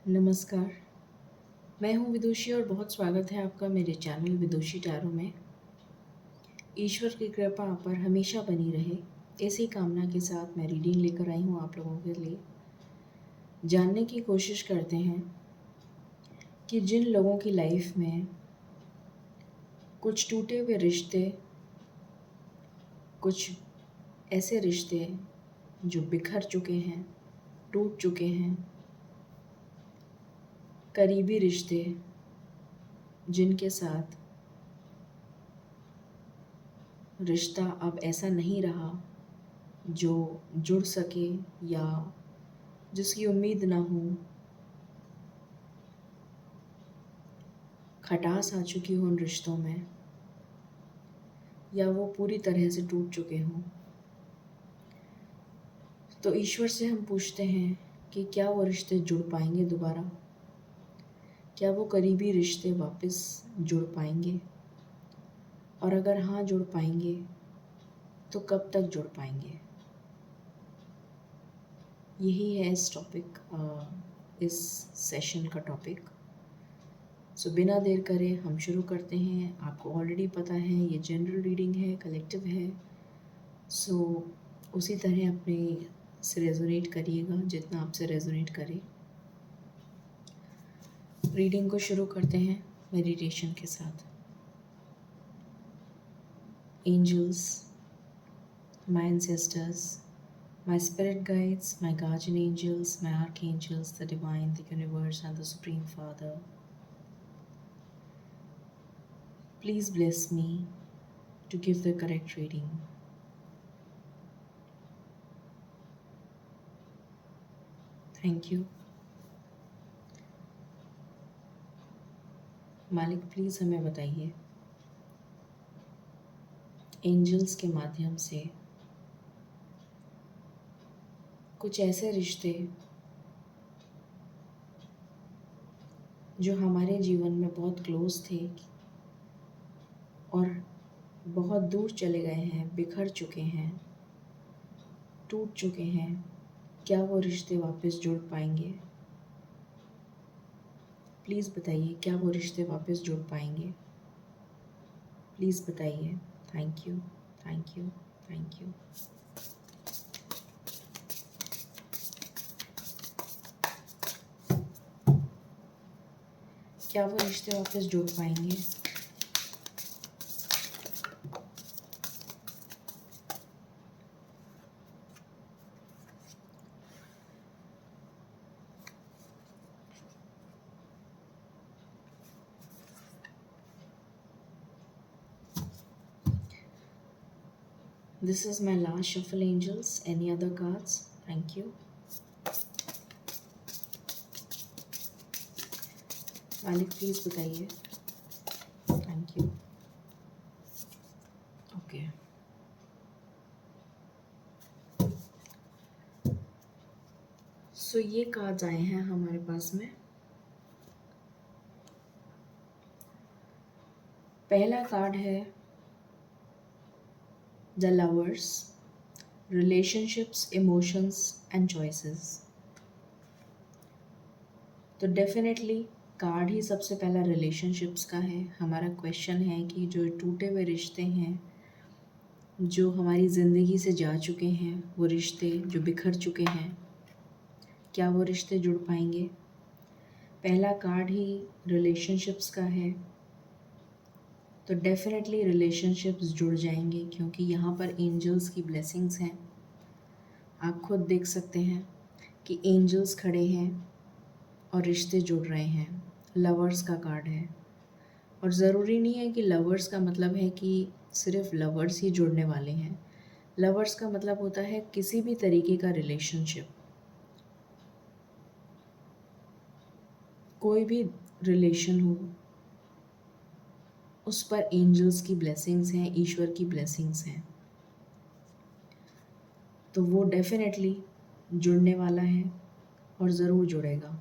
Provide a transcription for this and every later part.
नमस्कार, मैं हूँ विदुषी और बहुत स्वागत है आपका मेरे चैनल विदुषी टैरो में। ईश्वर की कृपा आप पर हमेशा बनी रहे, इसी कामना के साथ मैं रीडिंग लेकर आई हूँ आप लोगों के लिए। जानने की कोशिश करते हैं कि जिन लोगों की लाइफ में कुछ टूटे हुए रिश्ते, कुछ ऐसे रिश्ते जो बिखर चुके हैं, टूट चुके हैं, करीबी रिश्ते जिनके साथ रिश्ता अब ऐसा नहीं रहा जो जुड़ सके या जिसकी उम्मीद ना हो, खटास आ चुकी हो उन रिश्तों में या वो पूरी तरह से टूट चुके हों, तो ईश्वर से हम पूछते हैं कि क्या वो रिश्ते जुड़ पाएंगे दोबारा, क्या वो करीबी रिश्ते वापस जुड़ पाएंगे, और अगर हाँ जुड़ पाएंगे तो कब तक जुड़ पाएंगे। यही है इस सेशन का टॉपिक। सो बिना देर करे हम शुरू करते हैं। आपको ऑलरेडी पता है ये जनरल रीडिंग है, कलेक्टिव है। सो उसी तरह अपने से रेजोनेट करिएगा जितना आपसे रेजोनेट करे। रीडिंग को शुरू करते हैं मेडिटेशन के साथ। Angels, my ancestors, my spirit guides, my guardian angels, my archangels, the divine, the universe and the supreme father, please bless me to give the correct reading. Thank you. मालिक please हमें बताइए angels के माध्यम से कुछ ऐसे रिश्ते जो हमारे जीवन में बहुत क्लोज थे और बहुत दूर चले गए हैं, बिखर चुके हैं, टूट चुके हैं, क्या वो रिश्ते वापस जुड़ पाएंगे। प्लीज़ बताइए क्या वो रिश्ते वापस जुड़ पाएंगे। प्लीज़ बताइए। Thank you, thank you, thank you. क्या वो रिश्ते वापस जुड़ पाएंगे। This is my last shuffle, angels. Any other cards? Thank you. मालिक प्लीज़ बताइए। Thank you. ओके, सो ये कार्ड्स आए हैं हमारे पास में। पहला कार्ड है the lovers, relationships, emotions and choices. तो डेफिनेटली कार्ड ही सबसे पहला रिलेशनशिप्स का है। हमारा क्वेश्चन है कि जो टूटे हुए रिश्ते हैं, जो हमारी ज़िंदगी से जा चुके हैं, वो रिश्ते जो बिखर चुके हैं, क्या वो रिश्ते जुड़ पाएंगे। पहला कार्ड ही रिलेशनशिप्स का है, तो डेफिनेटली रिलेशनशिप्स जुड़ जाएंगे क्योंकि यहाँ पर एंजल्स की ब्लेसिंग्स हैं। आप खुद देख सकते हैं कि एंजल्स खड़े हैं और रिश्ते जुड़ रहे हैं। लवर्स का कार्ड है और ज़रूरी नहीं है कि लवर्स का मतलब है कि सिर्फ लवर्स ही जुड़ने वाले हैं। लवर्स का मतलब होता है किसी भी तरीके का रिलेशनशिप, कोई भी रिलेशन हो, उस पर एंजल्स की ब्लेसिंग्स हैं, ईश्वर की ब्लेसिंग्स हैं। तो वो डेफिनेटली जुड़ने वाला है और ज़रूर जुड़ेगा।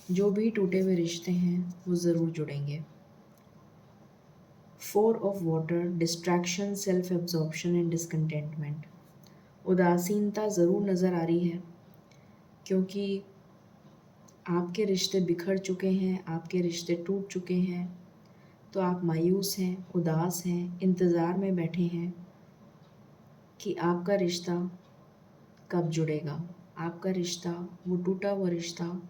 जो भी टूटे हुए रिश्ते हैं वो ज़रूर जुड़ेंगे। 4 of water, distraction, self absorption and discontentment. उदासीनता ज़रूर नज़र आ रही है क्योंकि आपके रिश्ते बिखर चुके हैं, आपके रिश्ते टूट चुके हैं, तो आप मायूस हैं, उदास हैं, इंतज़ार में बैठे हैं कि आपका रिश्ता कब जुड़ेगा। आपका रिश्ता, वो टूटा हुआ रिश्ता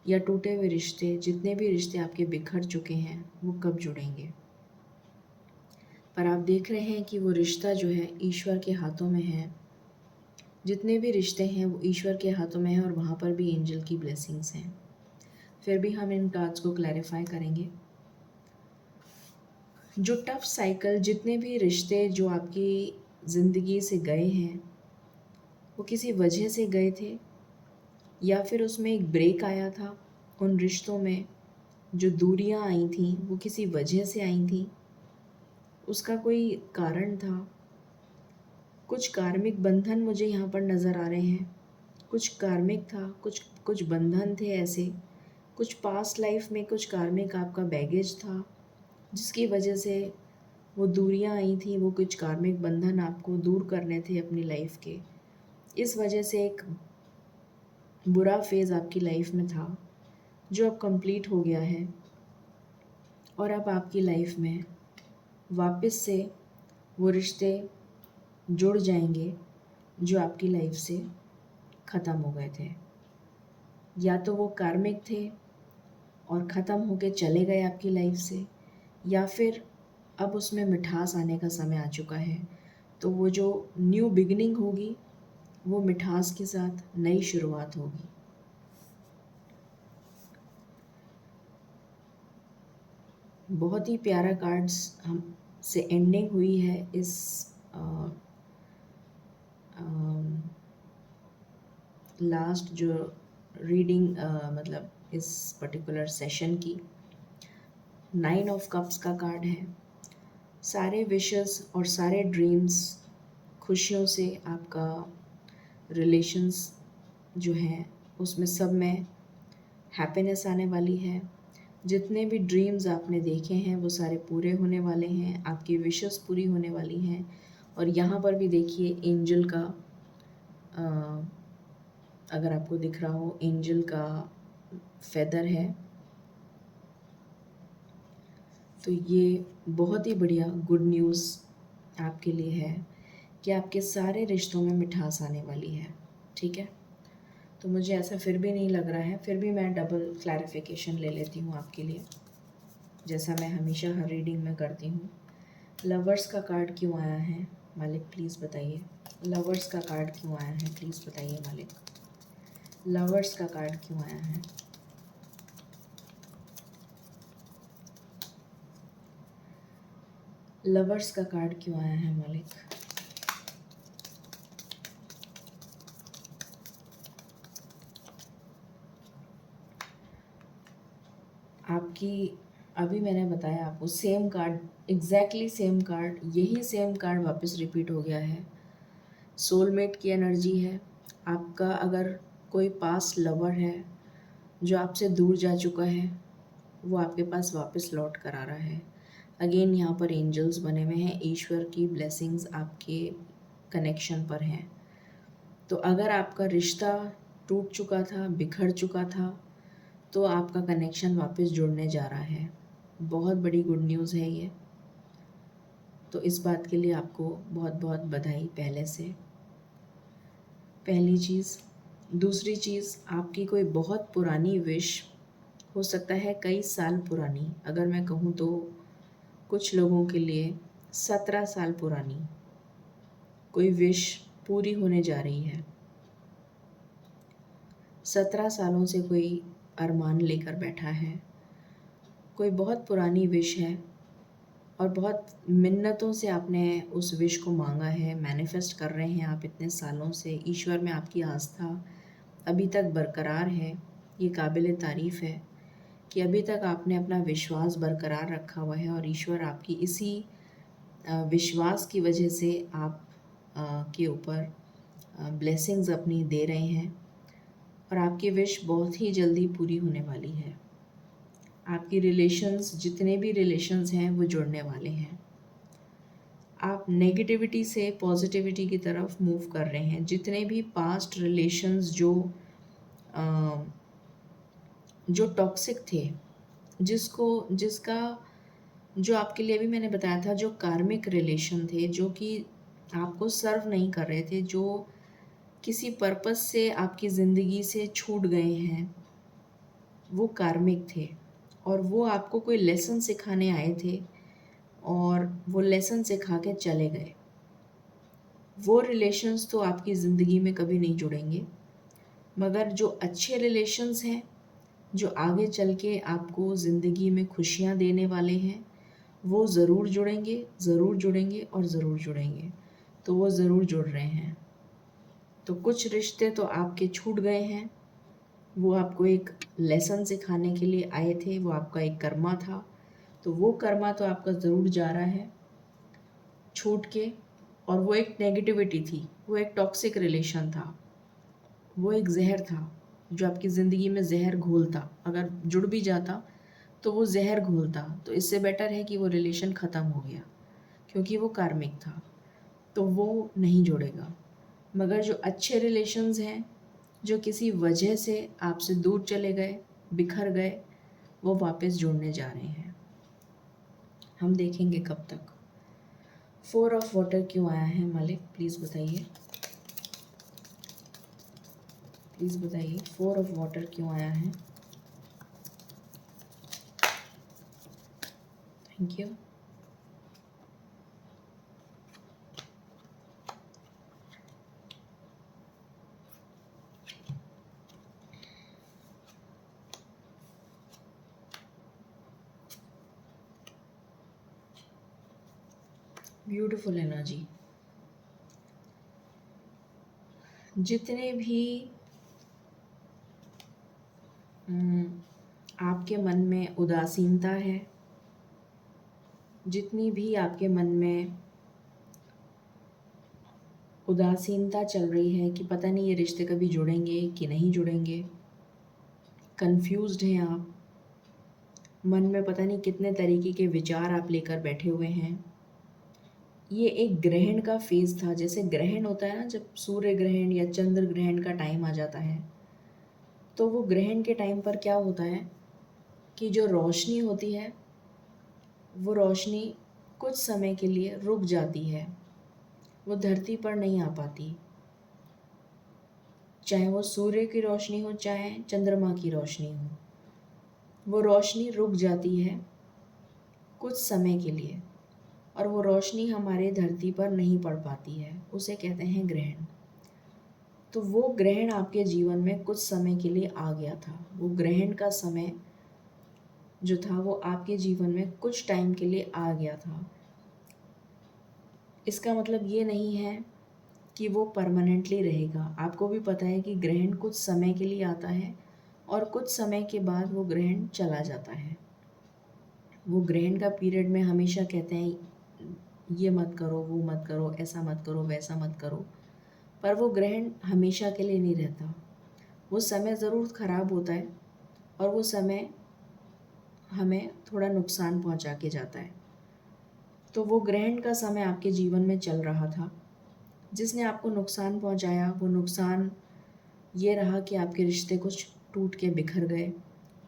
या टूटे हुए रिश्ते, जितने भी रिश्ते आपके बिखर चुके हैं, वो कब जुड़ेंगे। पर आप देख रहे हैं कि वो रिश्ता जो है ईश्वर के हाथों में है। जितने भी रिश्ते हैं वो ईश्वर के हाथों में हैं और वहाँ पर भी एंजल की ब्लेसिंग्स हैं। फिर भी हम इन कार्ड्स को क्लैरिफाई करेंगे। जो टफ साइकिल, जितने भी रिश्ते जो आपकी ज़िंदगी से गए हैं, वो किसी वजह से गए थे या फिर उसमें एक ब्रेक आया था। उन रिश्तों में जो दूरियां आई थी वो किसी वजह से आई थी, उसका कोई कारण था। कुछ कार्मिक बंधन मुझे यहाँ पर नज़र आ रहे हैं। कुछ कार्मिक था, कुछ कुछ बंधन थे ऐसे। कुछ पास्ट लाइफ में कुछ कार्मिक आपका बैगेज था जिसकी वजह से वो दूरियां आई थी। वो कुछ कार्मिक बंधन आपको दूर करने थे अपनी लाइफ के। इस वजह से एक बुरा फेज़ आपकी लाइफ में था जो अब कंप्लीट हो गया है और अब आपकी लाइफ में वापस से वो रिश्ते जुड़ जाएंगे जो आपकी लाइफ से ख़त्म हो गए थे। या तो वो कार्मिक थे और ख़त्म होके चले गए आपकी लाइफ से, या फिर अब उसमें मिठास आने का समय आ चुका है। तो वो जो न्यू बिगिनिंग होगी वो मिठास के साथ नई शुरुआत होगी। बहुत ही प्यारा कार्ड्स हम से एंडिंग हुई है इस लास्ट जो रीडिंग मतलब इस पर्टिकुलर सेशन की। 9 ऑफ कप्स का कार्ड है। सारे विशेस और सारे ड्रीम्स, खुशियों से आपका रिलेशंस जो है उसमें सब में हैप्पीनेस आने वाली है। जितने भी ड्रीम्स आपने देखे हैं वो सारे पूरे होने वाले हैं, आपकी विशेस पूरी होने वाली हैं। और यहाँ पर भी देखिए एंजल का, अगर आपको दिख रहा हो, एंजल का फेदर है। तो ये बहुत ही बढ़िया गुड न्यूज़ आपके लिए है कि आपके सारे रिश्तों में मिठास आने वाली है। ठीक है, तो मुझे ऐसा फिर भी नहीं लग रहा है। फिर भी मैं डबल क्लैरिफिकेशन ले लेती हूँ आपके लिए, जैसा मैं हमेशा हर रीडिंग में करती हूँ। लवर्स का कार्ड क्यों आया है मालिक, प्लीज़ बताइए। लवर्स का कार्ड क्यों आया है, प्लीज़ बताइए मालिक। लवर्स का कार्ड क्यों आया है। लवर्स का कार्ड क्यों आया है मालिक। आपकी, अभी मैंने बताया आपको, same card, exactly same card, यही सेम कार्ड वापस रिपीट हो गया है। सोलमेट की एनर्जी है। आपका अगर कोई पास्ट लवर है जो आपसे दूर जा चुका है, वो आपके पास वापस लौट कर आ रहा है। अगेन यहाँ पर एंजल्स बने हुए हैं, ईश्वर की ब्लेसिंग्स आपके कनेक्शन पर हैं। तो अगर आपका रिश्ता टूट चुका था, बिखर चुका था, तो आपका कनेक्शन वापस जुड़ने जा रहा है। बहुत बड़ी गुड न्यूज़ है ये। तो इस बात के लिए आपको बहुत बहुत बधाई पहले से, पहली चीज़। दूसरी चीज़, आपकी कोई बहुत पुरानी विश, हो सकता है कई साल पुरानी, अगर मैं कहूँ तो कुछ लोगों के लिए 17 साल पुरानी कोई विश पूरी होने जा रही है। 17 सालों से कोई अरमान लेकर बैठा है, कोई बहुत पुरानी विश है और बहुत मिन्नतों से आपने उस विश को मांगा है, मैनिफेस्ट कर रहे हैं आप इतने सालों से। ईश्वर में आपकी आस्था अभी तक बरकरार है। ये काबिल तारीफ़ है कि अभी तक आपने अपना विश्वास बरकरार रखा हुआ है और ईश्वर आपकी इसी विश्वास की वजह से आप के ऊपर ब्लेसिंग्स अपनी दे रहे हैं और आपकी विश बहुत ही जल्दी पूरी होने वाली है। आपकी रिलेशंस, जितने भी रिलेशंस हैं वो जुड़ने वाले हैं। आप नेगेटिविटी से पॉजिटिविटी की तरफ मूव कर रहे हैं। जितने भी पास्ट रिलेशंस जो जो टॉक्सिक थे, जिसका जो आपके लिए भी मैंने बताया था, जो कार्मिक रिलेशन थे, जो कि आपको सर्व नहीं कर रहे थे, जो किसी पर्पस से आपकी ज़िंदगी से छूट गए हैं, वो कार्मिक थे और वो आपको कोई लेसन सिखाने आए थे और वो लेसन सिखा के चले गए। वो रिलेशंस तो आपकी ज़िंदगी में कभी नहीं जुड़ेंगे, मगर जो अच्छे रिलेशंस हैं, जो आगे चल के आपको ज़िंदगी में खुशियाँ देने वाले हैं, वो ज़रूर जुड़ेंगे, ज़रूर जुड़ेंगे और ज़रूर जुड़ेंगे। तो वो ज़रूर जुड़ रहे हैं। तो कुछ रिश्ते तो आपके छूट गए हैं, वो आपको एक लेसन सिखाने के लिए आए थे, वो आपका एक कर्मा था। तो वो कर्मा तो आपका ज़रूर जा रहा है छूट के, और वो एक नेगेटिविटी थी, वो एक टॉक्सिक रिलेशन था, वो एक ज़हर था जो आपकी ज़िंदगी में ज़हर घोलता। अगर जुड़ भी जाता तो वो ज़हर घोलता। तो इससे बेटर है कि वो रिलेशन ख़त्म हो गया, क्योंकि वो कार्मिक था, तो वो नहीं जुड़ेगा। मगर जो अच्छे रिलेशंस हैं, जो किसी वजह से आपसे दूर चले गए, बिखर गए, वो वापस जुड़ने जा रहे हैं। हम देखेंगे कब तक। 4 ऑफ वाटर क्यों आया है मालिक, प्लीज़ बताइए, प्लीज़ बताइए 4 ऑफ वाटर क्यों आया है। Thank you. Beautiful energy. जितने भी आपके मन में उदासीनता है, जितनी भी आपके मन में उदासीनता चल रही है कि पता नहीं ये रिश्ते कभी जुड़ेंगे कि नहीं जुड़ेंगे, कंफ्यूज्ड हैं आप, मन में पता नहीं कितने तरीके के विचार आप लेकर बैठे हुए हैं, ये एक ग्रहण का फेज़ था। जैसे ग्रहण होता है ना, जब सूर्य ग्रहण या चंद्र ग्रहण का टाइम आ जाता है, तो वो ग्रहण के टाइम पर क्या होता है कि जो रोशनी होती है, वो रोशनी कुछ समय के लिए रुक जाती है, वो धरती पर नहीं आ पाती। चाहे वो सूर्य की रोशनी हो, चाहे चंद्रमा की रोशनी हो, वो रोशनी रुक जाती है कुछ समय के लिए, और वो रोशनी हमारे धरती पर नहीं पड़ पाती है, उसे कहते हैं ग्रहण। तो वो ग्रहण आपके जीवन में कुछ समय के लिए आ गया था। वो ग्रहण का समय जो था वो आपके जीवन में कुछ टाइम के लिए आ गया था। इसका मतलब ये नहीं है कि वो परमानेंटली रहेगा। आपको भी पता है कि ग्रहण कुछ समय के लिए आता है और कुछ समय के बाद वो ग्रहण चला जाता है। वो ग्रहण का पीरियड में हमेशा कहते हैं ये मत करो, वो मत करो, ऐसा मत करो, वैसा मत करो, पर वो ग्रहण हमेशा के लिए नहीं रहता। वो समय ज़रूर ख़राब होता है और वो समय हमें थोड़ा नुकसान पहुंचा के जाता है। तो वो ग्रहण का समय आपके जीवन में चल रहा था, जिसने आपको नुकसान पहुंचाया। वो नुकसान ये रहा कि आपके रिश्ते कुछ टूट के बिखर गए,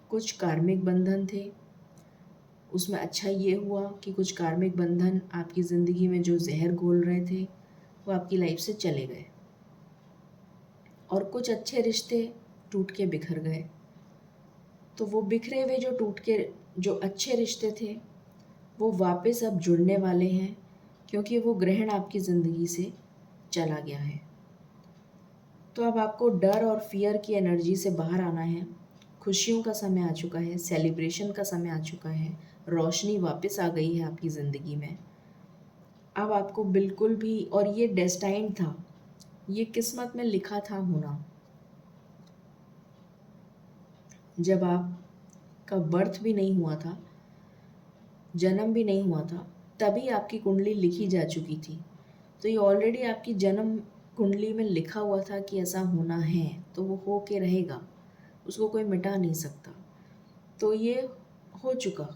कुछ कार्मिक बंधन थे। उसमें अच्छा ये हुआ कि कुछ कार्मिक बंधन आपकी ज़िंदगी में जो जहर घोल रहे थे वो आपकी लाइफ से चले गए, और कुछ अच्छे रिश्ते टूट के बिखर गए। तो वो बिखरे हुए जो अच्छे रिश्ते थे वो वापस अब जुड़ने वाले हैं, क्योंकि वो ग्रहण आपकी ज़िंदगी से चला गया है। तो अब आपको डर और फियर की एनर्जी से बाहर आना है। खुशियों का समय आ चुका है, सेलिब्रेशन का समय आ चुका है, रोशनी वापस आ गई है आपकी ज़िंदगी में। अब आपको बिल्कुल भी, और ये डेस्टाइन्ड था, ये किस्मत में लिखा था होना। जब आपका बर्थ भी नहीं हुआ था, जन्म भी नहीं हुआ था, तभी आपकी कुंडली लिखी जा चुकी थी। तो ये ऑलरेडी आपकी जन्म कुंडली में लिखा हुआ था कि ऐसा होना है, तो वो हो के रहेगा, उसको कोई मिटा नहीं सकता। तो ये हो चुका।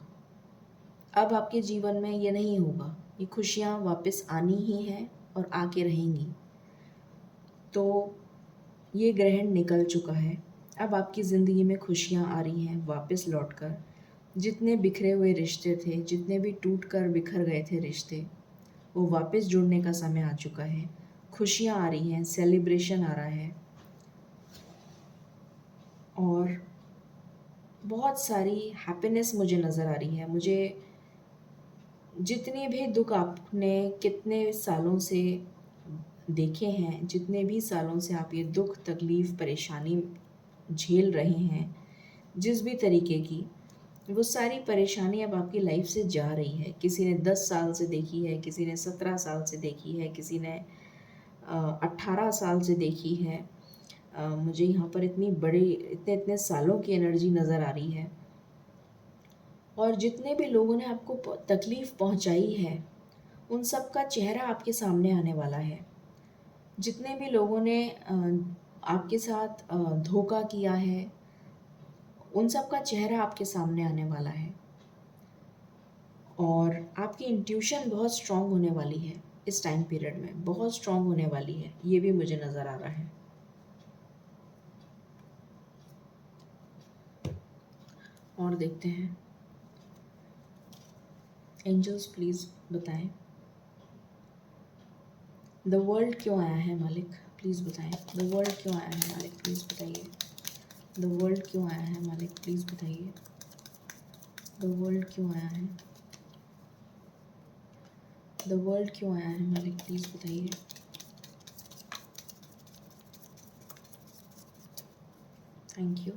अब आपके जीवन में ये नहीं होगा, ये खुशियाँ वापस आनी ही हैं और आके रहेंगी। तो ये ग्रहण निकल चुका है। अब आपकी ज़िंदगी में खुशियाँ आ रही हैं वापस लौटकर। जितने बिखरे हुए रिश्ते थे, जितने भी टूट कर बिखर गए थे रिश्ते, वो वापस जुड़ने का समय आ चुका है। खुशियाँ आ रही हैं, सेलिब्रेशन आ रहा है और बहुत सारी हैप्पीनेस मुझे नज़र आ रही है। मुझे जितने भी दुख आपने कितने सालों से देखे हैं, जितने भी सालों से आप ये दुख, तकलीफ़, परेशानी झेल रहे हैं, जिस भी तरीके की, वो सारी परेशानी अब आपकी लाइफ से जा रही है। किसी ने 10 साल से देखी है, किसी ने 17 साल से देखी है, किसी ने 18 साल से देखी है। मुझे यहाँ पर इतनी बड़ी इतने इतने सालों की एनर्जी नज़र आ रही है। और जितने भी लोगों ने आपको तकलीफ़ पहुँचाई है, उन सब का चेहरा आपके सामने आने वाला है। जितने भी लोगों ने आपके साथ धोखा किया है, उन सब का चेहरा आपके सामने आने वाला है। और आपकी इंट्यूशन बहुत स्ट्रॉन्ग होने वाली है इस टाइम पीरियड में, बहुत स्ट्रॉन्ग होने वाली है, ये भी मुझे नज़र आ रहा है। और देखते हैं, एंजल्स प्लीज़ बताएं, द वर्ल्ड क्यों आया है मालिक, प्लीज़ बताएं। द वर्ल्ड क्यों आया है मालिक, प्लीज़ बताइए। द वर्ल्ड क्यों आया है मालिक, प्लीज़ बताइए। द वर्ल्ड क्यों आया है, द वर्ल्ड क्यों आया है मालिक, प्लीज़ बताइए। Thank you.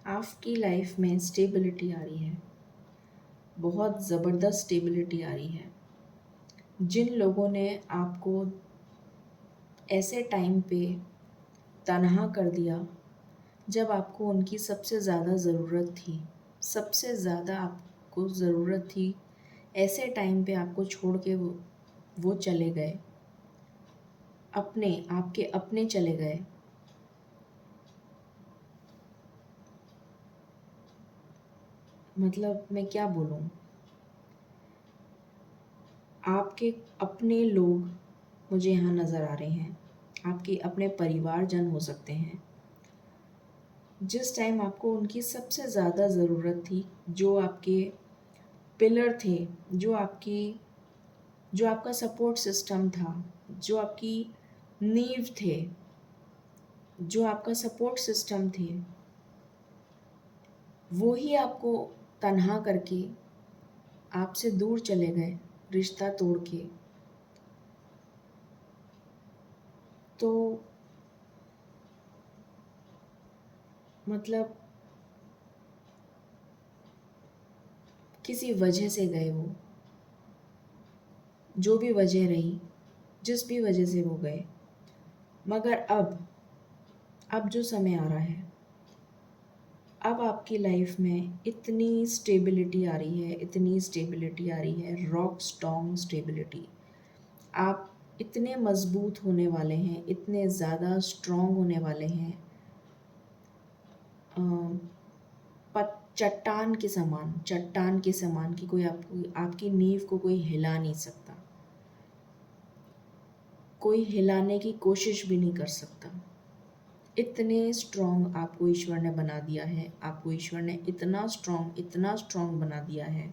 आपकी लाइफ में स्टेबिलिटी आ रही है, बहुत ज़बरदस्त स्टेबिलिटी आ रही है। जिन लोगों ने आपको ऐसे टाइम पे तन्हा कर दिया, जब आपको उनकी सबसे ज़्यादा ज़रूरत थी, सबसे ज़्यादा आपको ज़रूरत थी, ऐसे टाइम पे आपको छोड़ के वो चले गए, आपके अपने चले गए। मतलब मैं क्या बोलूँ, आपके अपने लोग मुझे यहाँ नज़र आ रहे हैं, आपके अपने परिवारजन हो सकते हैं। जिस टाइम आपको उनकी सबसे ज़्यादा ज़रूरत थी, जो आपके पिलर थे, जो आपका सपोर्ट सिस्टम था, जो आपकी नींव थे, जो आपका सपोर्ट सिस्टम थे, वो ही आपको तन्हा करके आपसे दूर चले गए, रिश्ता तोड़ के। तो मतलब किसी वजह से गए वो, जो भी वजह रही, जिस भी वजह से वो गए। मगर अब जो समय आ रहा है, अब आपकी लाइफ में इतनी स्टेबिलिटी आ रही है, इतनी स्टेबिलिटी आ रही है, रॉक स्ट्रॉन्ग स्टेबिलिटी। आप इतने मज़बूत होने वाले हैं, इतने ज़्यादा स्ट्रॉन्ग होने वाले हैं, चट्टान के समान कि कोई आपकी नींव को कोई हिला नहीं सकता, कोई हिलाने की कोशिश भी नहीं कर सकता। इतने स्ट्रॉन्ग आपको ईश्वर ने बना दिया है, आपको ईश्वर ने इतना स्ट्रॉन्ग बना दिया है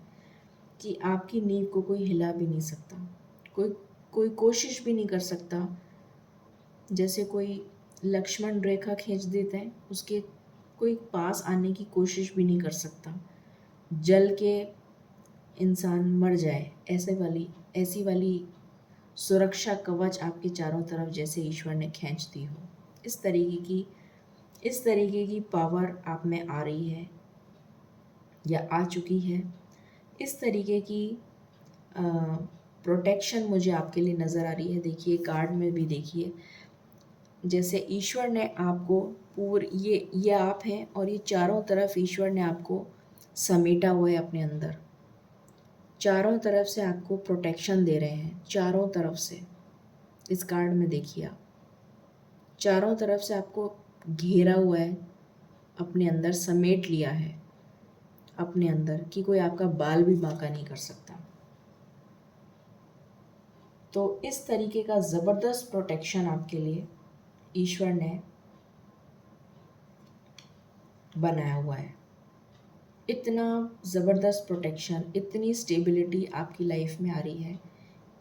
कि आपकी नींव को कोई हिला भी नहीं सकता, कोई कोई कोशिश भी नहीं कर सकता। जैसे कोई लक्ष्मण रेखा खींच देते हैं, उसके कोई पास आने की कोशिश भी नहीं कर सकता। जल के इंसान मर जाए, ऐसी वाली सुरक्षा कवच आपके चारों तरफ जैसे ईश्वर ने खींच दी हो, इस तरीके की पावर आप में आ रही है या आ चुकी है। इस तरीके की प्रोटेक्शन मुझे आपके लिए नज़र आ रही है। देखिए कार्ड में भी देखिए, जैसे ईश्वर ने आपको ये आप हैं और ये चारों तरफ ईश्वर ने आपको समेटा हुआ है अपने अंदर। चारों तरफ से आपको प्रोटेक्शन दे रहे हैं, चारों तरफ से। इस कार्ड में देखिए आप, चारों तरफ से आपको घेरा हुआ है, अपने अंदर समेट लिया है अपने अंदर, कि कोई आपका बाल भी बांका नहीं कर सकता। तो इस तरीके का ज़बरदस्त प्रोटेक्शन आपके लिए ईश्वर ने बनाया हुआ है। इतना ज़बरदस्त प्रोटेक्शन, इतनी स्टेबिलिटी आपकी लाइफ में आ रही है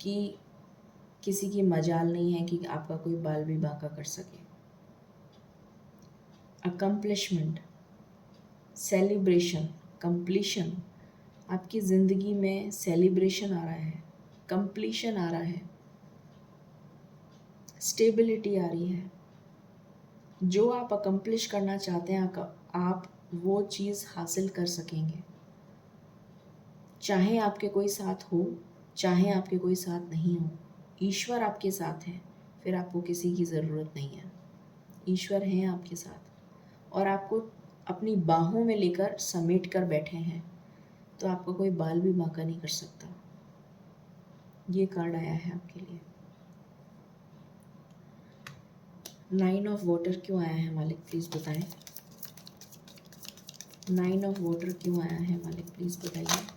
कि किसी की मजाल नहीं है कि आपका कोई बाल भी बांका कर सके। अकम्पलिशमेंट, सेलिब्रेशन, कंप्लीशन, आपकी ज़िंदगी में सेलिब्रेशन आ रहा है, कंप्लीशन आ रहा है, स्टेबिलिटी आ रही है। जो आप अकम्प्लिश करना चाहते हैं आप वो चीज़ हासिल कर सकेंगे, चाहे आपके कोई साथ हो, चाहे आपके कोई साथ नहीं हो। ईश्वर आपके साथ है, फिर आपको किसी की ज़रूरत नहीं है। ईश्वर हैं आपके साथ और आपको अपनी बाहों में लेकर समेट कर बैठे हैं, तो आपका कोई बाल भी बांका नहीं कर सकता। ये कार्ड आया है आपके लिए। 9 ऑफ वाटर क्यों आया है मालिक, प्लीज़ बताएं। 9 ऑफ वाटर क्यों आया है मालिक, प्लीज़ बताइए।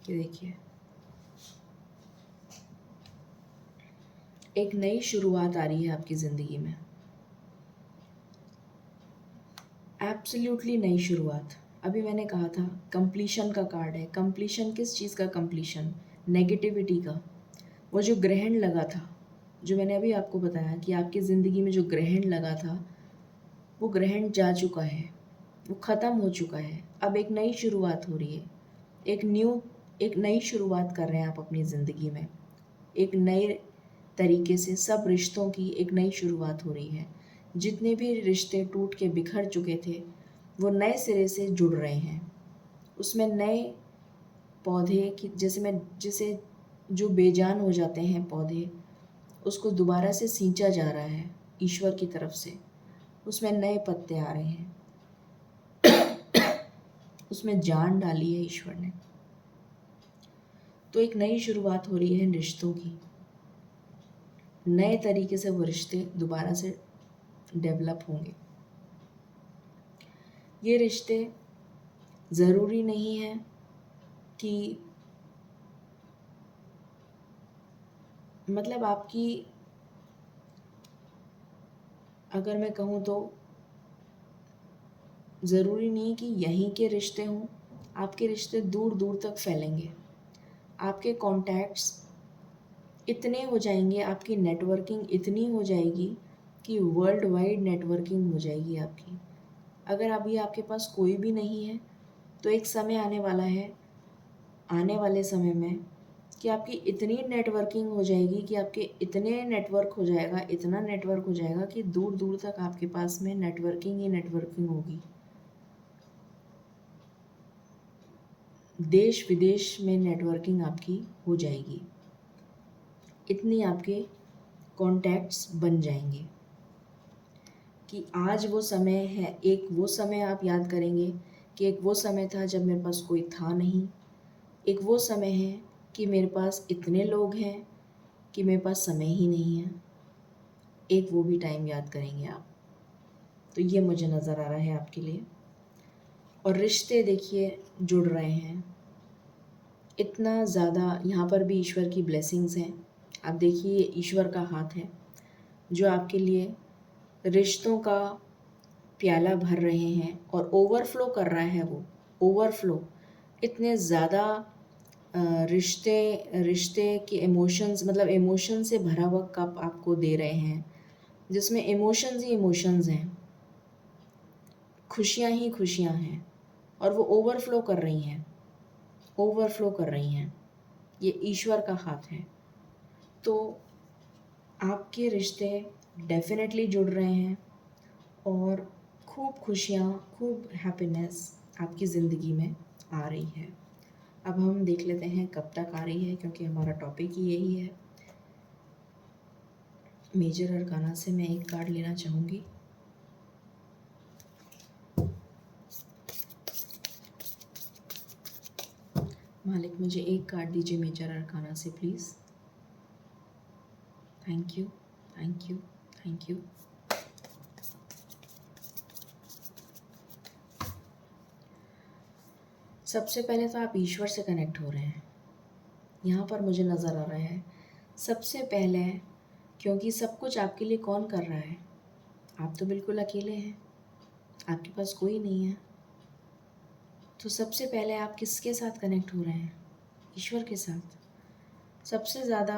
ये देखिए, एक नई शुरुआत आ रही है आपकी ज़िंदगी में, एब्सोल्युटली नई शुरुआत। अभी मैंने कहा था कंप्लीशन का कार्ड है। कंप्लीशन किस चीज़ का कंप्लीशन? नेगेटिविटी का। वो जो ग्रहण लगा था, जो मैंने अभी आपको बताया कि आपकी ज़िंदगी में जो ग्रहण लगा था, वो ग्रहण जा चुका है, वो ख़त्म हो चुका है। अब एक नई शुरुआत हो रही है, एक नई शुरुआत कर रहे हैं आप अपनी ज़िंदगी में। एक नए तरीके से सब रिश्तों की एक नई शुरुआत हो रही है। जितने भी रिश्ते टूट के बिखर चुके थे, वो नए सिरे से जुड़ रहे हैं। उसमें नए पौधे की जैसे जो बेजान हो जाते हैं पौधे, उसको दोबारा से सींचा जा रहा है ईश्वर की तरफ से। उसमें नए पत्ते आ रहे हैं, उसमें जान डाली है ईश्वर ने। तो एक नई शुरुआत हो रही है रिश्तों की। नए तरीके से वो रिश्ते दोबारा से डेवलप होंगे। ये रिश्ते ज़रूरी नहीं है कि मतलब आपकी, अगर मैं कहूँ तो ज़रूरी नहीं कि यहीं के रिश्ते हों। आपके रिश्ते दूर दूर तक फैलेंगे। आपके कॉन्टैक्ट्स इतने हो जाएंगे, आपकी नेटवर्किंग इतनी हो जाएगी कि वर्ल्ड वाइड नेटवर्किंग हो जाएगी आपकी। अगर अभी आपके पास कोई भी नहीं है, तो एक समय आने वाला है, आने वाले समय में, कि आपकी इतनी नेटवर्किंग हो जाएगी कि आपके इतने नेटवर्क हो जाएगा, इतना नेटवर्क हो जाएगा कि दूर दूर तक आपके पास में नेटवर्किंग ही नेटवर्किंग होगी। देश विदेश में नेटवर्किंग आपकी हो जाएगी। इतनी आपके कॉन्टैक्ट्स बन जाएंगे कि आज वो समय है। एक वो समय आप याद करेंगे कि एक वो समय था जब मेरे पास कोई था नहीं। एक वो समय है कि मेरे पास इतने लोग हैं कि मेरे पास समय ही नहीं है। एक वो भी टाइम याद करेंगे आप। तो ये मुझे नज़र आ रहा है आपके लिए। और रिश्ते देखिए जुड़ रहे हैं इतना ज़्यादा। यहाँ पर भी ईश्वर की ब्लेसिंग्स हैं। आप देखिए, ये ईश्वर का हाथ है जो आपके लिए रिश्तों का प्याला भर रहे हैं और ओवरफ्लो कर रहा है। वो ओवरफ्लो, इतने ज़्यादा रिश्ते रिश्ते के इमोशंस, मतलब इमोशन से भरा हुआ कप आपको दे रहे हैं, जिसमें इमोशंस ही इमोशंस हैं, खुशियाँ ही खुशियाँ हैं, और वो ओवरफ्लो कर रही हैं, ओवरफ्लो कर रही हैं। ये ईश्वर का हाथ है। तो आपके रिश्ते डेफिनेटली जुड़ रहे हैं और खूब खुशियाँ, खूब हैप्पीनेस आपकी ज़िंदगी में आ रही है। अब हम देख लेते हैं कब तक आ रही है, क्योंकि हमारा टॉपिक ही यही है। मेजर अरकाना से मैं एक कार्ड लेना चाहूँगी। मालिक, मुझे एक कार्ड दीजिए मेजर अरकाना से please. Thank you, thank you, thank you. सबसे पहले तो आप ईश्वर से कनेक्ट हो रहे हैं। यहाँ पर मुझे नज़र आ रहा है सबसे पहले, क्योंकि सब कुछ आपके लिए कौन कर रहा है? आप तो बिल्कुल अकेले हैं, आपके पास कोई नहीं है। तो सबसे पहले आप किसके साथ कनेक्ट हो रहे हैं? ईश्वर के साथ। सबसे ज़्यादा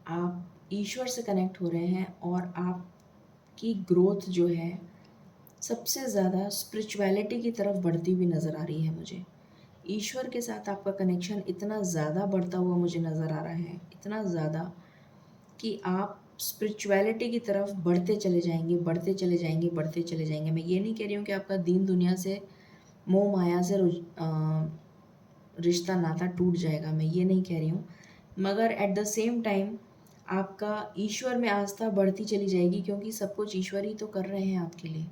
आप ईश्वर से कनेक्ट हो रहे हैं और आपकी ग्रोथ जो है सबसे ज़्यादा स्पिरिचुअलिटी की तरफ बढ़ती हुई नज़र आ रही है मुझे। ईश्वर के साथ आपका कनेक्शन इतना ज़्यादा बढ़ता हुआ मुझे नज़र आ रहा है, इतना ज़्यादा कि आप स्पिरिचुअलिटी की तरफ बढ़ते चले जाएंगे, बढ़ते चले जाएंगे, बढ़ते चले जाएंगे। मैं ये नहीं कह रही हूँ कि आपका दीन दुनिया से, मोह माया से रिश्ता नाता टूट जाएगा, मैं ये नहीं कह रही हूँ, मगर एट द सेम टाइम आपका ईश्वर में आस्था बढ़ती चली जाएगी, क्योंकि सब कुछ ईश्वर ही तो कर रहे हैं आपके लिए।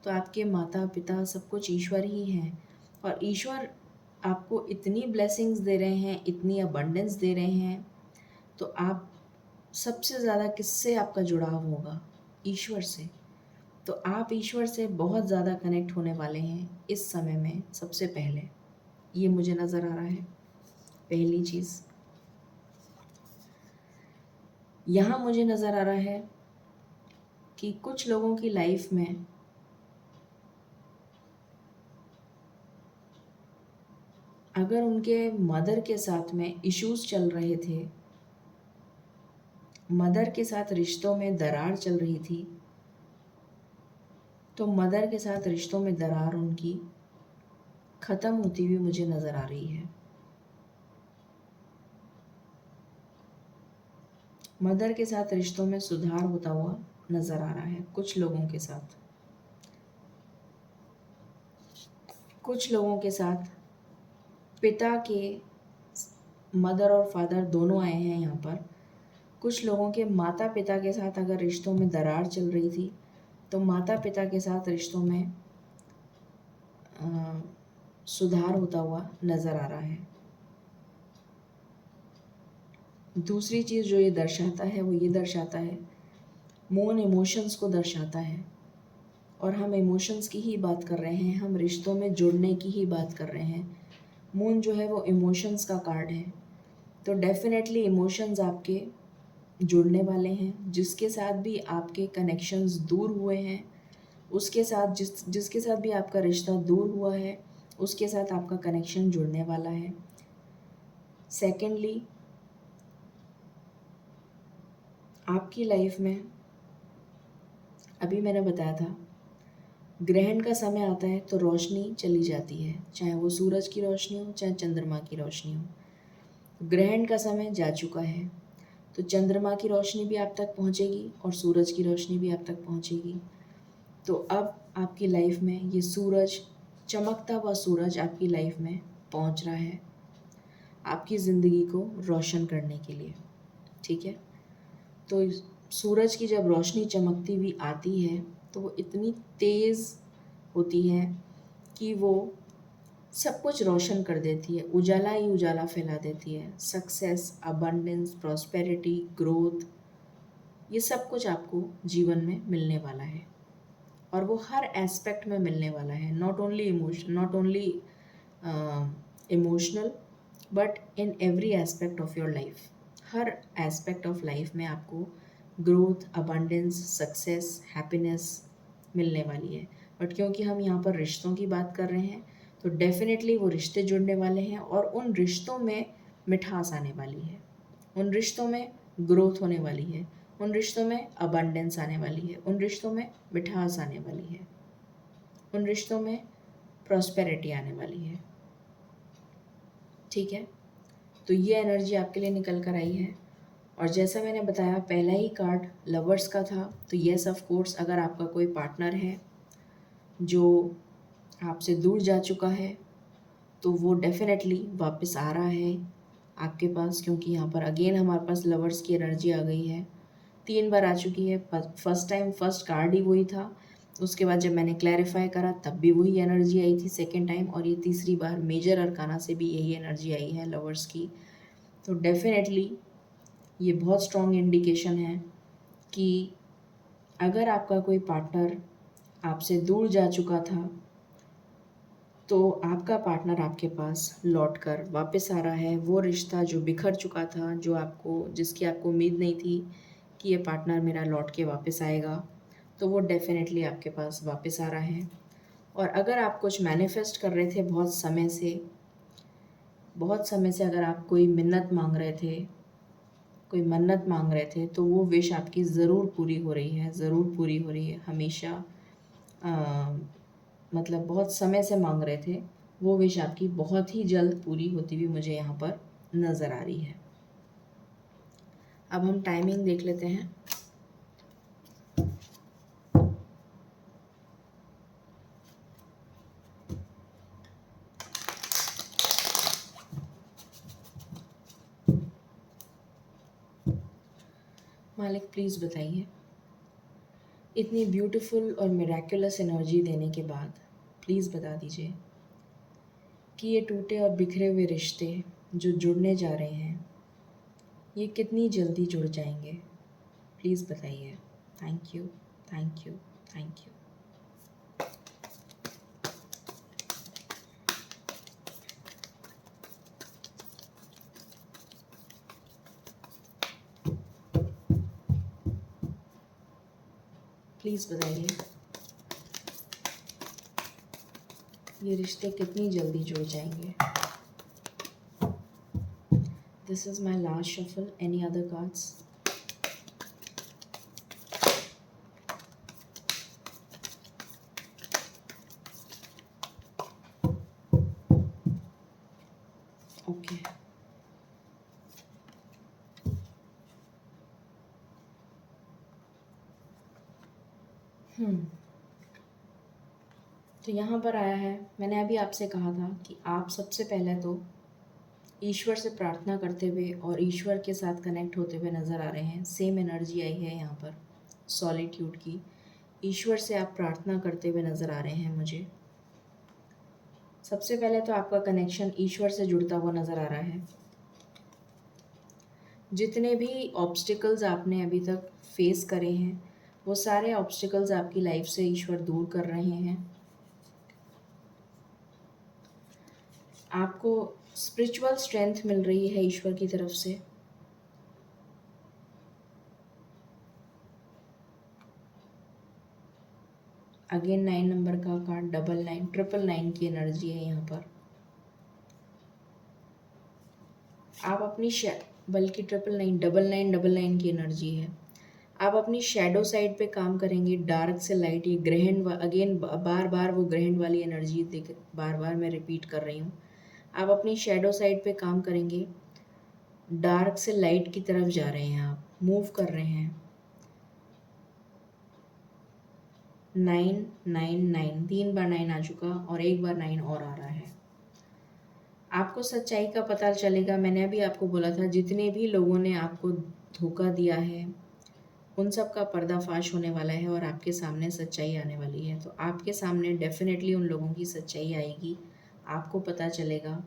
तो आपके माता पिता सब कुछ ईश्वर ही हैं, और ईश्वर आपको इतनी ब्लेसिंग्स दे रहे हैं, इतनी अबंडेंस दे रहे हैं। तो आप सबसे ज़्यादा किससे आपका जुड़ाव होगा? ईश्वर से। तो आप ईश्वर से बहुत ज़्यादा कनेक्ट होने वाले हैं इस समय में। सबसे पहले ये मुझे नज़र आ रहा है, पहली चीज़। यहाँ मुझे नज़र आ रहा है कि कुछ लोगों की लाइफ में अगर उनके मदर के साथ में इश्यूज चल रहे थे, मदर के साथ रिश्तों में दरार चल रही थी, तो मदर के साथ रिश्तों में दरार उनकी ख़त्म होती हुई मुझे नज़र आ रही है। मदर के साथ रिश्तों में सुधार होता हुआ नज़र आ रहा है कुछ लोगों के साथ। कुछ लोगों के साथ पिता के, मदर और फादर दोनों आए हैं यहाँ पर। कुछ लोगों के माता पिता के साथ अगर रिश्तों में दरार चल रही थी, तो माता पिता के साथ रिश्तों में सुधार होता हुआ नज़र आ रहा है। दूसरी चीज़ जो ये दर्शाता है वो ये दर्शाता है, मून इमोशंस को दर्शाता है, और हम इमोशंस की ही बात कर रहे हैं, हम रिश्तों में जुड़ने की ही बात कर रहे हैं। मून जो है वो इमोशंस का कार्ड है, तो डेफिनेटली इमोशंस आपके जुड़ने वाले हैं। जिसके साथ भी आपके कनेक्शंस दूर हुए हैं, उसके साथ जिसके साथ भी आपका रिश्ता दूर हुआ है, उसके साथ आपका कनेक्शन जुड़ने वाला है। सेकेंडली, आपकी लाइफ में अभी मैंने बताया था, ग्रहण का समय आता है तो रोशनी चली जाती है, चाहे वो सूरज की रोशनी हो, चाहे चंद्रमा की रोशनी हो। ग्रहण का समय जा चुका है, तो चंद्रमा की रोशनी भी आप तक पहुंचेगी और सूरज की रोशनी भी आप तक पहुंचेगी। तो अब आपकी लाइफ में ये सूरज, चमकता हुआ सूरज आपकी लाइफ में पहुंच रहा है, आपकी ज़िंदगी को रोशन करने के लिए। ठीक है, तो सूरज की जब रोशनी चमकती हुई आती है तो वो इतनी तेज़ होती है कि वो सब कुछ रोशन कर देती है, उजाला ही उजाला फैला देती है। सक्सेस, अबंडेंस, प्रॉस्पेरिटी, ग्रोथ, ये सब कुछ आपको जीवन में मिलने वाला है, और वो हर एस्पेक्ट में मिलने वाला है। Not only emotional but in every aspect of your life. Her aspect of life में आपको ग्रोथ, अबंडेंस, सक्सेस, हैप्पीनेस मिलने वाली है। बट क्योंकि हम यहाँ पर रिश्तों की बात कर रहे हैं, तो डेफिनेटली वो रिश्ते जुड़ने वाले हैं, और उन रिश्तों में मिठास आने वाली है, उन रिश्तों में ग्रोथ होने वाली है, उन रिश्तों में अबंडेंस आने वाली है, उन रिश्तों में मिठास आने वाली है, उन रिश्तों में प्रॉस्पेरिटी आने वाली है। ठीक है, तो ये एनर्जी आपके लिए निकल कर आई है। और जैसा मैंने बताया, पहला ही कार्ड लवर्स का था, तो येस ऑफ कोर्स, अगर आपका कोई पार्टनर है जो आपसे दूर जा चुका है, तो वो डेफिनेटली वापस आ रहा है आपके पास, क्योंकि यहाँ पर अगेन हमारे पास लवर्स की एनर्जी आ गई है। 3 बार आ चुकी है। फर्स्ट टाइम फर्स्ट कार्ड ही वही था, उसके बाद जब मैंने क्लैरिफाई करा तब भी वही एनर्जी आई थी सेकेंड टाइम, और ये तीसरी बार मेजर अरकाना से भी यही एनर्जी आई है लवर्स की। तो डेफिनेटली ये बहुत स्ट्रॉन्ग इंडिकेशन है कि अगर आपका कोई पार्टनर आपसे दूर जा चुका था, तो आपका पार्टनर आपके पास लौट कर वापस आ रहा है। वो रिश्ता जो बिखर चुका था, जो आपको जिसकी आपको उम्मीद नहीं थी कि ये पार्टनर मेरा लौट के वापस आएगा, तो वो डेफ़िनेटली आपके पास वापस आ रहा है। और अगर आप कुछ मैनिफेस्ट कर रहे थे बहुत समय से अगर आप कोई मिन्नत मांग रहे थे, कोई मन्नत मांग रहे थे, तो वो विश आपकी ज़रूर पूरी हो रही है, ज़रूर पूरी हो रही है। हमेशा मतलब बहुत समय से मांग रहे थे, वो विश आपकी बहुत ही जल्द पूरी होती हुई मुझे यहाँ पर नज़र आ रही है। अब हम टाइमिंग देख लेते हैं। मालिक प्लीज़ बताइए, इतनी ब्यूटीफुल और मिरेक्युलस एनर्जी देने के बाद प्लीज़ बता दीजिए कि ये टूटे और बिखरे हुए रिश्ते जो जुड़ने जा रहे हैं, ये कितनी जल्दी जुड़ जाएंगे? प्लीज़ बताइए। Thank you, thank you, thank you. Please बताइए, ये रिश्ते कितनी जल्दी जुड़ जाएंगे? This is my last shuffle. Any other cards? Okay. तो यहाँ पर आया है, मैंने अभी आपसे कहा था कि आप सबसे पहले तो ईश्वर से प्रार्थना करते हुए और ईश्वर के साथ कनेक्ट होते हुए नज़र आ रहे हैं। सेम एनर्जी आई है यहाँ पर सॉलिट्यूड की। ईश्वर से आप प्रार्थना करते हुए नज़र आ रहे हैं मुझे। सबसे पहले तो आपका कनेक्शन ईश्वर से जुड़ता हुआ नज़र आ रहा है। जितने भी ऑब्स्टिकल्स आपने अभी तक फेस करे हैं, वो सारे ऑब्स्टिकल्स आपकी लाइफ से ईश्वर दूर कर रहे हैं। आपको स्पिरिचुअल स्ट्रेंथ मिल रही है ईश्वर की तरफ से। अगेन 9 नंबर का कार्ड, 99, 999 की एनर्जी है यहाँ पर। आप अपनी बल्कि 999, 9999 की एनर्जी है। आप अपनी शैडो साइड पे काम करेंगे, डार्क से लाइट। ये ग्रहण अगेन बार बार वो ग्रहण वाली एनर्जी बार बार मैं रिपीट कर रही हूँ। आप अपनी शैडो साइड पे काम करेंगे, डार्क से लाइट की तरफ जा रहे हैं, आप मूव कर रहे हैं। 999, 3 बार 9 आ चुका और एक बार 9 और आ रहा है। आपको सच्चाई का पता चलेगा। मैंने अभी आपको बोला था, जितने भी लोगों ने आपको धोखा दिया है, उन सब का पर्दाफाश होने वाला है और आपके सामने सच्चाई आने वाली है। तो आपके सामने डेफिनेटली उन लोगों की सच्चाई आएगी, आपको पता चलेगा,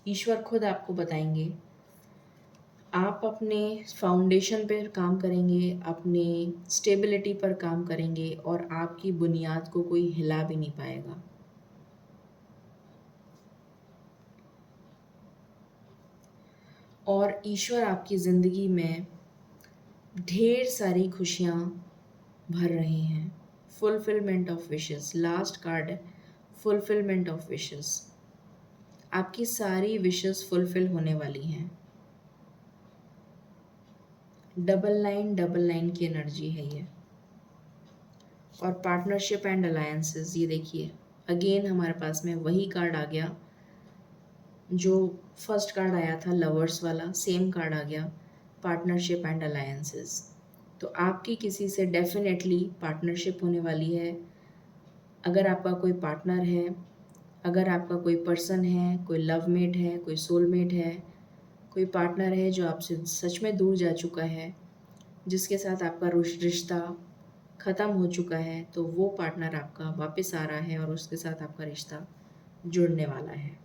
ईश्वर खुद आपको बताएंगे। आप अपने फाउंडेशन पर काम करेंगे, अपने स्टेबिलिटी पर काम करेंगे और आपकी बुनियाद को कोई हिला भी नहीं पाएगा। और ईश्वर आपकी ज़िंदगी में ढेर सारी खुशियाँ भर रहे हैं। Fulfilment of wishes, last card है, फुलफिलमेंट ऑफ विशेस। आपकी सारी विशेस फुलफिल होने वाली हैं। 9999 की एनर्जी है ये। और पार्टनरशिप एंड अलायंसेस, ये देखिए अगेन हमारे पास में वही कार्ड आ गया जो फर्स्ट कार्ड आया था, लवर्स वाला। सेम कार्ड आ गया, पार्टनरशिप एंड अलायंसेस। तो आपकी किसी से डेफिनेटली पार्टनरशिप होने वाली है। अगर आपका कोई पार्टनर है, अगर आपका कोई पर्सन है, कोई लवमेट है, कोई सोलमेट है, कोई पार्टनर है जो आपसे सच में दूर जा चुका है, जिसके साथ आपका रिश्ता ख़त्म हो चुका है, तो वो पार्टनर आपका वापस आ रहा है और उसके साथ आपका रिश्ता जुड़ने वाला है।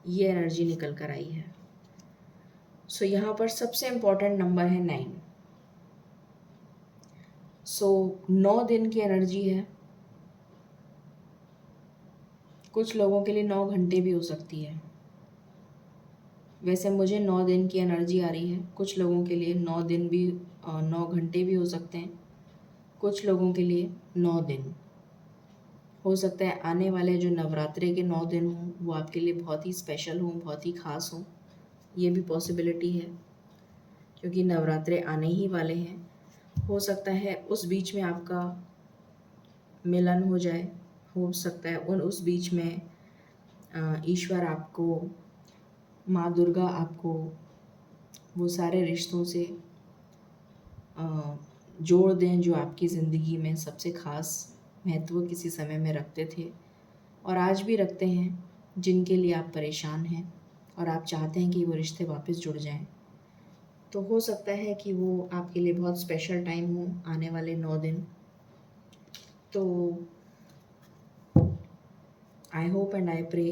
ये एनर्जी निकल कर आई है। सो यहाँ पर सबसे इम्पोर्टेंट नंबर है 9। सो 9 दिन की एनर्जी है। कुछ लोगों के लिए 9 घंटे भी हो सकती है। वैसे मुझे 9 दिन की एनर्जी आ रही है। कुछ लोगों के लिए 9 दिन भी 9 घंटे भी हो सकते हैं। कुछ लोगों के लिए 9 दिन हो सकता है। आने वाले जो नवरात्रे के 9 दिन हों वो आपके लिए बहुत ही स्पेशल हों, बहुत ही ख़ास हों, ये भी पॉसिबिलिटी है, क्योंकि नवरात्रे आने ही वाले हैं। हो सकता है उस बीच में आपका मिलन हो जाए। हो सकता है उस बीच में ईश्वर आपको, माँ दुर्गा आपको वो सारे रिश्तों से जोड़ दें जो आपकी ज़िंदगी में सबसे ख़ास महत्व किसी समय में रखते थे और आज भी रखते हैं, जिनके लिए आप परेशान हैं और आप चाहते हैं कि वो रिश्ते वापस जुड़ जाएं। तो हो सकता है कि वो आपके लिए बहुत स्पेशल टाइम हो आने वाले 9 दिन। तो I hope and I pray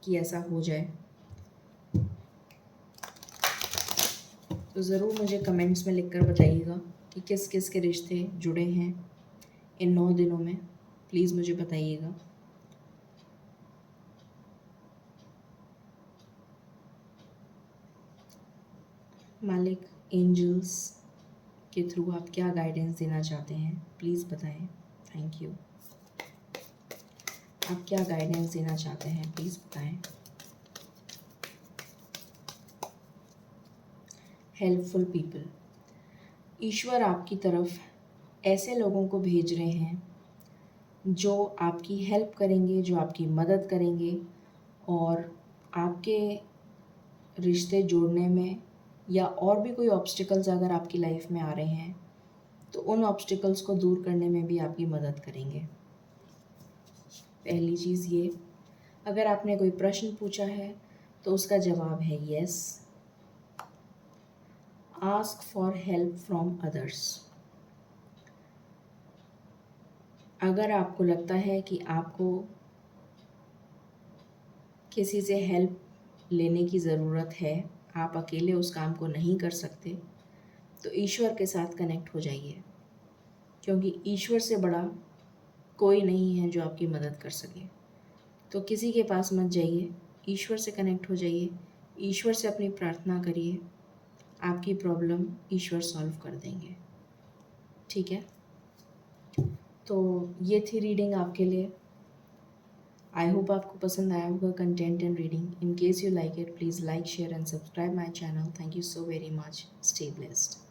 कि ऐसा हो जाए। तो ज़रूर मुझे कमेंट्स में लिखकर बताइएगा कि किस किस के रिश्ते जुड़े हैं इन 9 दिनों में। प्लीज़ मुझे बताइएगा। मालिक, एंजल्स के थ्रू आप क्या गाइडेंस देना चाहते हैं, प्लीज़ बताएं। Thank you. आप क्या गाइडेंस देना चाहते हैं, प्लीज़ बताएं। हेल्पफुल पीपल, ईश्वर आपकी तरफ ऐसे लोगों को भेज रहे हैं जो आपकी हेल्प करेंगे, जो आपकी मदद करेंगे और आपके रिश्ते जोड़ने में, या और भी कोई ऑब्स्टिकल्स अगर आपकी लाइफ में आ रहे हैं तो उन ऑब्स्टिकल्स को दूर करने में भी आपकी मदद करेंगे। पहली चीज़ ये, अगर आपने कोई प्रश्न पूछा है तो उसका जवाब है yes. Ask for help from others. अगर आपको लगता है कि आपको किसी से हेल्प लेने की ज़रूरत है, आप अकेले उस काम को नहीं कर सकते, तो ईश्वर के साथ कनेक्ट हो जाइए, क्योंकि ईश्वर से बड़ा कोई नहीं है जो आपकी मदद कर सके। तो किसी के पास मत जाइए, ईश्वर से कनेक्ट हो जाइए, ईश्वर से अपनी प्रार्थना करिए, आपकी प्रॉब्लम ईश्वर सॉल्व कर देंगे। ठीक है, तो ये थी रीडिंग आपके लिए। आई होप आपको पसंद आया होगा content and reading. In case you like it, please like, share and subscribe my channel. Thank you so very much. Stay blessed.